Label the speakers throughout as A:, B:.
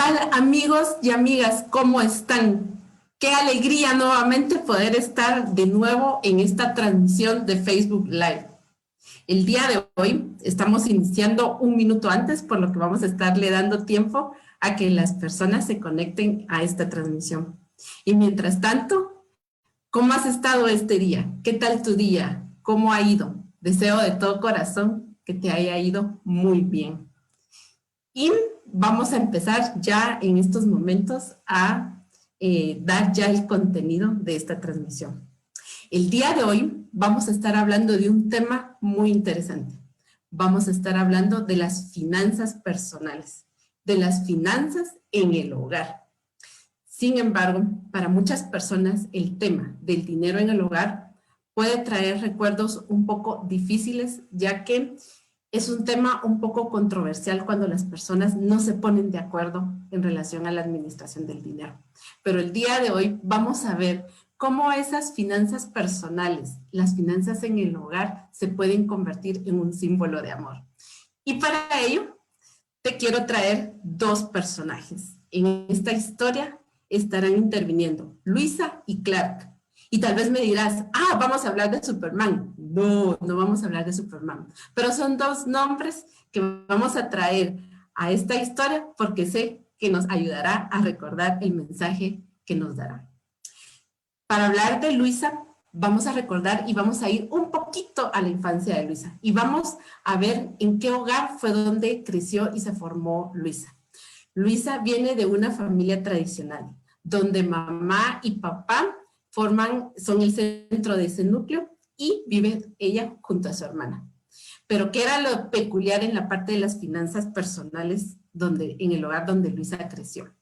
A: tal, amigos y amigas? ¿Cómo están? Qué alegría nuevamente poder estar de nuevo en esta transmisión de Facebook Live. El día de hoy estamos iniciando un minuto antes, por lo que vamos a estarle dando tiempo a que las personas se conecten a esta transmisión. Y mientras tanto, ¿cómo has estado este día? ¿Qué tal tu día? ¿Cómo ha ido? Deseo de todo corazón que te haya ido muy bien. Y vamos a empezar ya en estos momentos a dar ya el contenido de esta transmisión. El día de hoy vamos a estar hablando de un tema muy interesante. Vamos a estar hablando de las finanzas personales, de las finanzas en el hogar. Sin embargo, para muchas personas el tema del dinero en el hogar puede traer recuerdos un poco difíciles, ya que es un tema un poco controversial cuando las personas no se ponen de acuerdo en relación a la administración del dinero. Pero el día de hoy vamos a ver cómo esas finanzas personales, las finanzas en el hogar, se pueden convertir en un símbolo de amor. Y para ello, te quiero traer dos personajes. En esta historia estarán interviniendo Luisa y Clark. Y tal vez me dirás, vamos a hablar de Superman. No, no vamos a hablar de Superman. Pero son dos nombres que vamos a traer a esta historia porque sé que nos ayudará a recordar el mensaje que nos dará. Para hablar de Luisa, vamos a recordar y vamos a ir un poquito a la infancia de Luisa. Y vamos a ver en qué hogar fue donde creció y se formó Luisa. Luisa viene de una familia tradicional, donde mamá y papá son el centro de ese núcleo y vive ella junto a su hermana. Pero ¿qué era lo peculiar en la parte de las finanzas personales en el hogar donde Luisa creció?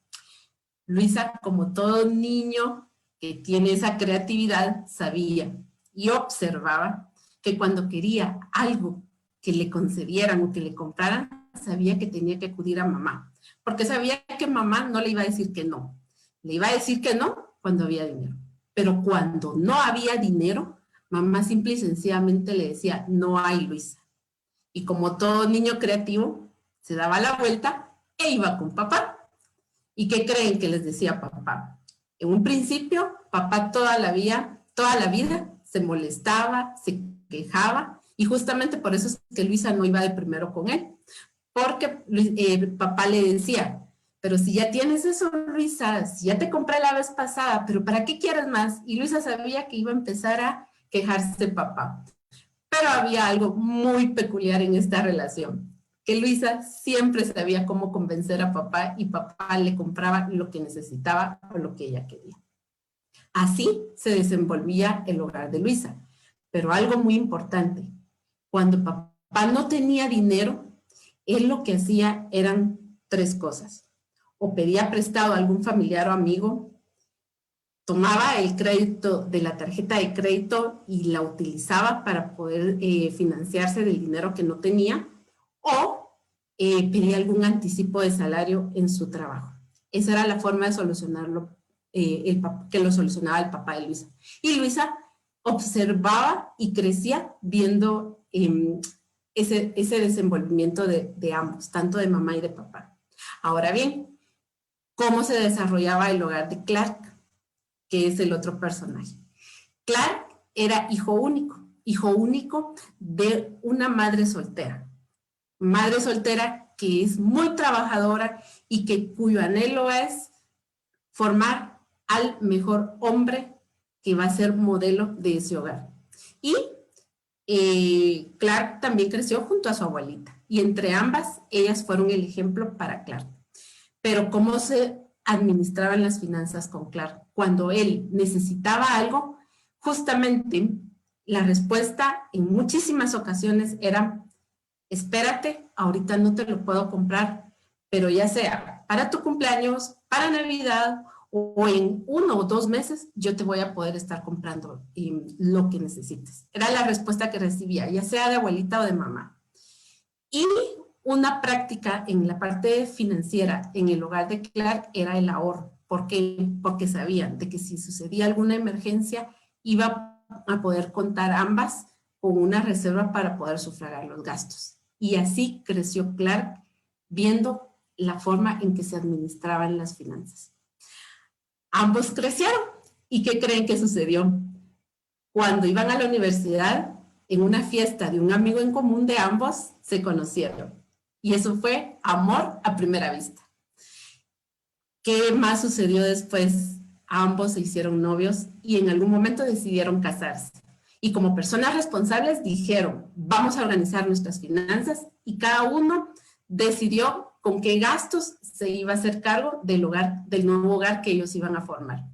A: Luisa, como todo niño que tiene esa creatividad, sabía y observaba que cuando quería algo que le concedieran o que le compraran, sabía que tenía que acudir a mamá, porque sabía que mamá no le iba a decir que no. Le iba a decir que no cuando había dinero. Pero cuando no había dinero, mamá simple y sencillamente le decía, no hay, Luisa. Y como todo niño creativo, se daba la vuelta e iba con papá. ¿Y qué creen que les decía papá? En un principio, papá toda la vida se molestaba, se quejaba, y justamente por eso es que Luisa no iba de primero con él, porque papá le decía, pero si ya tienes eso, Luisa, si ya te compré la vez pasada, pero ¿para qué quieres más? Y Luisa sabía que iba a empezar a quejarse papá. Pero había algo muy peculiar en esta relación, que Luisa siempre sabía cómo convencer a papá y papá le compraba lo que necesitaba o lo que ella quería. Así se desenvolvía el hogar de Luisa. Pero algo muy importante, cuando papá no tenía dinero, él lo que hacía eran tres cosas. O pedía prestado a algún familiar o amigo, tomaba el crédito de la tarjeta de crédito y la utilizaba para poder financiarse del dinero que no tenía, o pedía algún anticipo de salario en su trabajo. Esa era la forma de solucionarlo, que lo solucionaba el papá de Luisa. Y Luisa observaba y crecía viendo ese desenvolvimiento de ambos, tanto de mamá y de papá. Ahora bien, ¿cómo se desarrollaba el hogar de Clark, que es el otro personaje? Clark era hijo único de una madre soltera que es muy trabajadora y cuyo anhelo es formar al mejor hombre que va a ser modelo de ese hogar. Y Clark también creció junto a su abuelita, y entre ambas, ellas fueron el ejemplo para Clark. Pero ¿cómo se administraban las finanzas con Clark? Cuando él necesitaba algo, justamente la respuesta en muchísimas ocasiones era, espérate, ahorita no te lo puedo comprar, pero ya sea para tu cumpleaños, para Navidad o en 1 o 2 meses, yo te voy a poder estar comprando lo que necesites. Era la respuesta que recibía, ya sea de abuelita o de mamá. Y una práctica en la parte financiera en el hogar de Clark era el ahorro. ¿Por qué? Porque sabían de que si sucedía alguna emergencia, iba a poder contar ambas con una reserva para poder sufragar los gastos. Y así creció Clark viendo la forma en que se administraban las finanzas. Ambos crecieron. ¿Y qué creen que sucedió? Cuando iban a la universidad, en una fiesta de un amigo en común de ambos, se conocieron. Y eso fue amor a primera vista. ¿Qué más sucedió después? Ambos se hicieron novios y en algún momento decidieron casarse. Y como personas responsables dijeron, vamos a organizar nuestras finanzas, y cada uno decidió con qué gastos se iba a hacer cargo del hogar, del nuevo hogar que ellos iban a formar.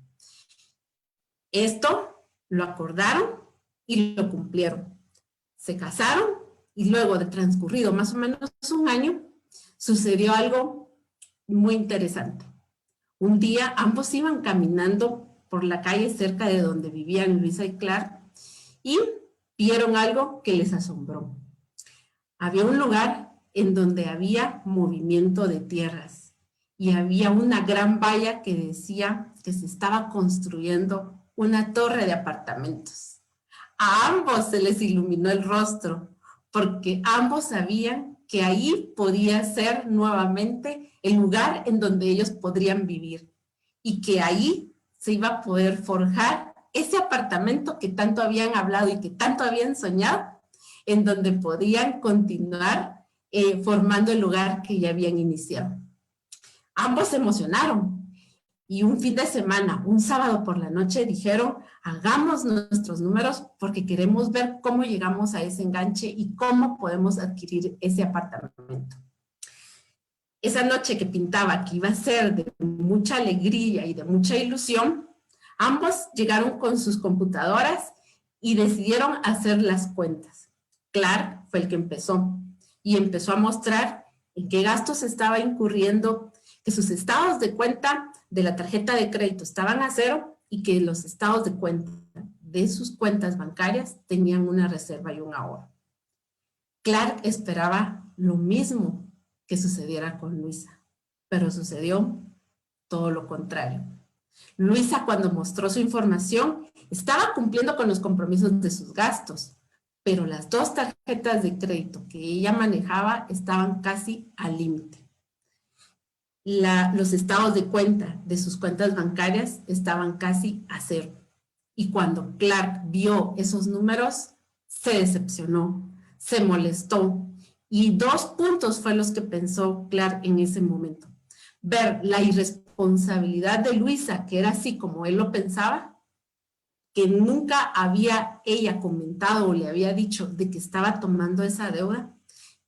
A: Esto lo acordaron y lo cumplieron. Se casaron y luego de transcurrido más o menos un año, sucedió algo muy interesante. Un día ambos iban caminando por la calle cerca de donde vivían Luisa y Clark y vieron algo que les asombró. Había un lugar en donde había movimiento de tierras y había una gran valla que decía que se estaba construyendo una torre de apartamentos. A ambos se les iluminó el rostro porque ambos sabían que ahí podía ser nuevamente el lugar en donde ellos podrían vivir y que ahí se iba a poder forjar ese apartamento que tanto habían hablado y que tanto habían soñado, en donde podían continuar formando el lugar que ya habían iniciado. Ambos se emocionaron y un fin de semana, un sábado por la noche, dijeron, hagamos nuestros números porque queremos ver cómo llegamos a ese enganche y cómo podemos adquirir ese apartamento. Esa noche que pintaba que iba a ser de mucha alegría y de mucha ilusión, ambos llegaron con sus computadoras y decidieron hacer las cuentas. Clark fue el que empezó y empezó a mostrar en qué gastos estaba incurriendo, que sus estados de cuenta de la tarjeta de crédito estaban a cero y que los estados de cuenta de sus cuentas bancarias tenían una reserva y un ahorro. Clark esperaba lo mismo que sucediera con Luisa, pero sucedió todo lo contrario. Luisa, cuando mostró su información, estaba cumpliendo con los compromisos de sus gastos, pero las dos tarjetas de crédito que ella manejaba estaban casi al límite. Los estados de cuenta de sus cuentas bancarias estaban casi a cero. Y cuando Clark vio esos números, se decepcionó, se molestó. Y 2 puntos fue los que pensó Clark en ese momento. Ver la irresponsabilidad de Luisa, que era así como él lo pensaba, que nunca había ella comentado o le había dicho de que estaba tomando esa deuda.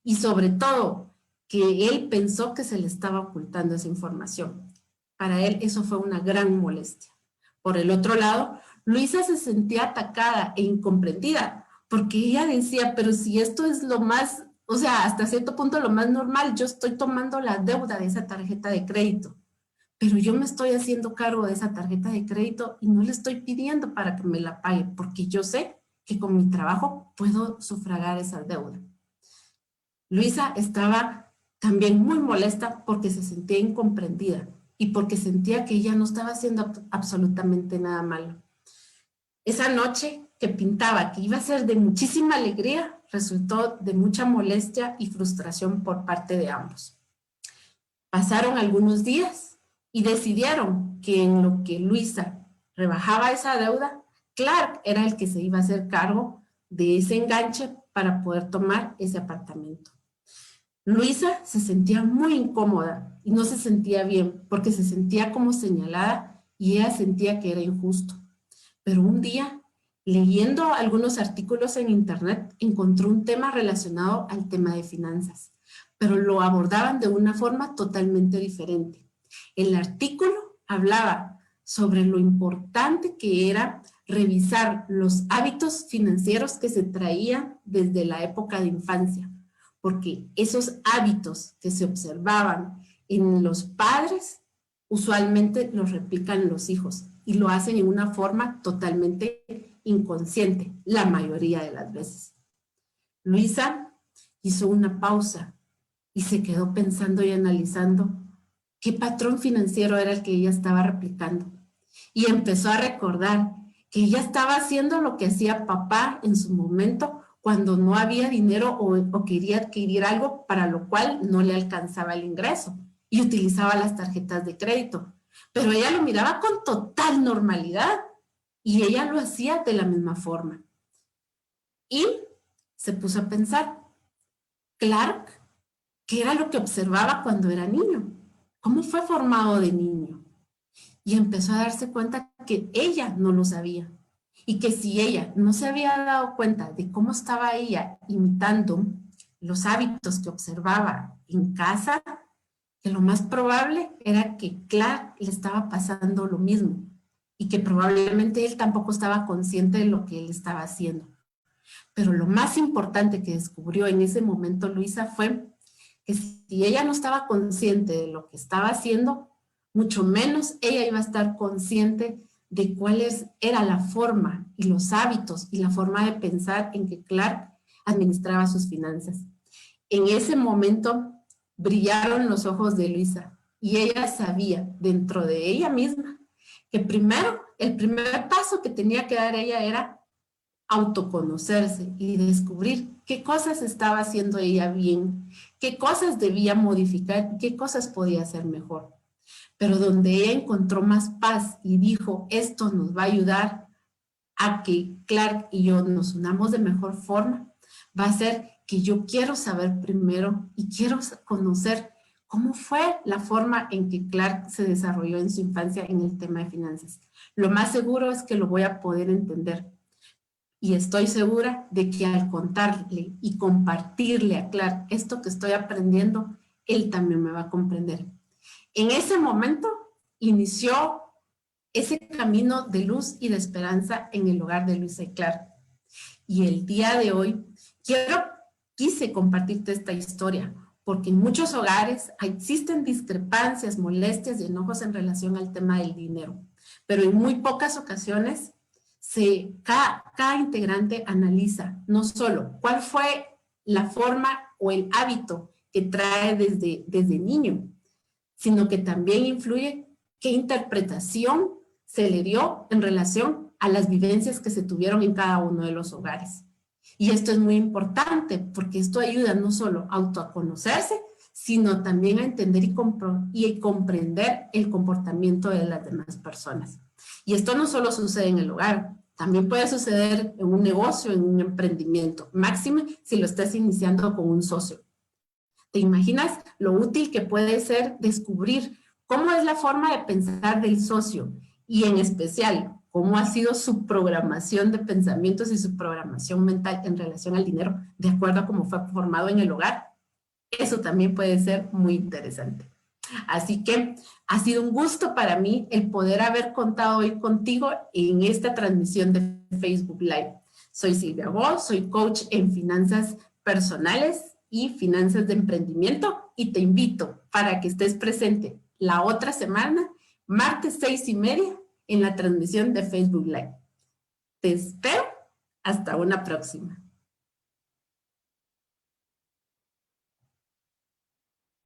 A: Y sobre todo, que él pensó que se le estaba ocultando esa información. Para él eso fue una gran molestia. Por el otro lado, Luisa se sentía atacada e incomprendida, porque ella decía, pero si esto es lo más, o sea, hasta cierto punto lo más normal, yo estoy tomando la deuda de esa tarjeta de crédito, pero yo me estoy haciendo cargo de esa tarjeta de crédito y no le estoy pidiendo para que me la pague, porque yo sé que con mi trabajo puedo sufragar esa deuda. Luisa estaba también muy molesta porque se sentía incomprendida y porque sentía que ella no estaba haciendo absolutamente nada malo. Esa noche que pintaba que iba a ser de muchísima alegría, resultó de mucha molestia y frustración por parte de ambos. Pasaron algunos días y decidieron que en lo que Luisa rebajaba esa deuda, Clark era el que se iba a hacer cargo de ese enganche para poder tomar ese apartamento. Luisa se sentía muy incómoda y no se sentía bien porque se sentía como señalada y ella sentía que era injusto. Pero un día, leyendo algunos artículos en internet, encontró un tema relacionado al tema de finanzas, pero lo abordaban de una forma totalmente diferente. El artículo hablaba sobre lo importante que era revisar los hábitos financieros que se traían desde la época de infancia, porque esos hábitos que se observaban en los padres usualmente los replican los hijos y lo hacen en una forma totalmente inconsciente, la mayoría de las veces. Luisa hizo una pausa y se quedó pensando y analizando qué patrón financiero era el que ella estaba replicando. Y empezó a recordar que ella estaba haciendo lo que hacía papá en su momento cuando no había dinero o quería adquirir algo para lo cual no le alcanzaba el ingreso. y utilizaba las tarjetas de crédito, pero ella lo miraba con total normalidad y ella lo hacía de la misma forma. Y se puso a pensar, Clark, ¿qué era lo que observaba cuando era niño? ¿Cómo fue formado de niño? Y empezó a darse cuenta que ella no lo sabía y que si ella no se había dado cuenta de cómo estaba ella imitando los hábitos que observaba en casa, que lo más probable era que Clark le estaba pasando lo mismo y que probablemente él tampoco estaba consciente de lo que él estaba haciendo. Pero lo más importante que descubrió en ese momento Luisa fue que si ella no estaba consciente de lo que estaba haciendo, mucho menos ella iba a estar consciente de cuál era la forma y los hábitos y la forma de pensar en que Clark administraba sus finanzas. En ese momento brillaron los ojos de Luisa y ella sabía dentro de ella misma que primero, el primer paso que tenía que dar ella era autoconocerse y descubrir qué cosas estaba haciendo ella bien, qué cosas debía modificar, qué cosas podía hacer mejor. Pero donde ella encontró más paz y dijo, esto nos va a ayudar a que Clark y yo nos unamos de mejor forma, va a ser que yo quiero saber primero y quiero conocer cómo fue la forma en que Clark se desarrolló en su infancia en el tema de finanzas. Lo más seguro es que lo voy a poder entender. Y estoy segura de que al contarle y compartirle a Clark esto que estoy aprendiendo, él también me va a comprender. En ese momento inició ese camino de luz y de esperanza en el hogar de Luisa y Clark. Y el día de hoy quise compartirte esta historia, porque en muchos hogares existen discrepancias, molestias y enojos en relación al tema del dinero, pero en muy pocas ocasiones cada integrante analiza no solo cuál fue la forma o el hábito que trae desde niño, sino que también influye qué interpretación se le dio en relación a las vivencias que se tuvieron en cada uno de los hogares. Y esto es muy importante porque esto ayuda no solo a autoconocerse, sino también a entender y comprender el comportamiento de las demás personas. Y esto no solo sucede en el hogar, también puede suceder en un negocio, en un emprendimiento, máximo si lo estás iniciando con un socio. ¿Te imaginas lo útil que puede ser descubrir cómo es la forma de pensar del socio y en especial cómo ha sido su programación de pensamientos y su programación mental en relación al dinero de acuerdo a cómo fue formado en el hogar? Eso también puede ser muy interesante. Así que ha sido un gusto para mí el poder haber contado hoy contigo en esta transmisión de Facebook Live. Soy Silvia Go, soy coach en finanzas personales y finanzas de emprendimiento y te invito para que estés presente la otra semana, martes 6:30, en la transmisión de Facebook Live. Te espero. Hasta una próxima.